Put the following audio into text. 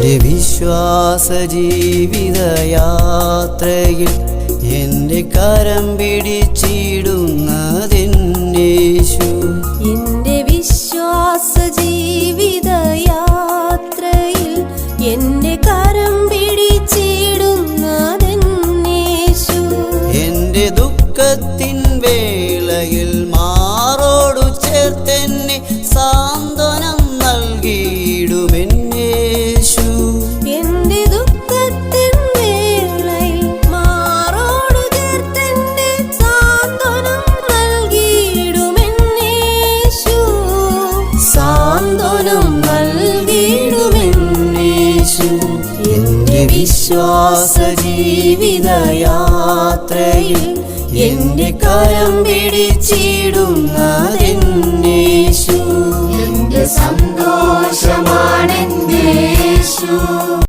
എൻ്റെ വിശ്വാസ ജീവിതയാത്രയിൽ എൻ്റെ കരം പിടിച്ചിടുന്നതെന്നേശു. എൻ്റെ വിശ്വാസ ജീവിതയാത്രയിൽ എൻ്റെ കരം പിടിച്ചിടുന്നതെന്നേശു. എൻ്റെ ദുഃഖത്തിൻ വേളയിൽ മാറോടു ചേർത്തെന്നെ സാന്ത്വനം നൽകിയിടുമെന്നേശു. എൻ്റെ ദുഃഖത്തിൻ വേളയിൽ മാറോടു ചേർത്തെന്നെ സാന്ത്വനം നൽകിയിടുമെന്നേശു. സാന്ത്വനം നൽകിയിടുമെന്നേശു. എൻ്റെ വിശ്വാസ ജീവിതയാത്രയിൽ എൻ്റെ കരം പിടിച്ചിടുന്നതെന്നേശു. എൻ്റെ സന്തോഷമാണെന്നേശു.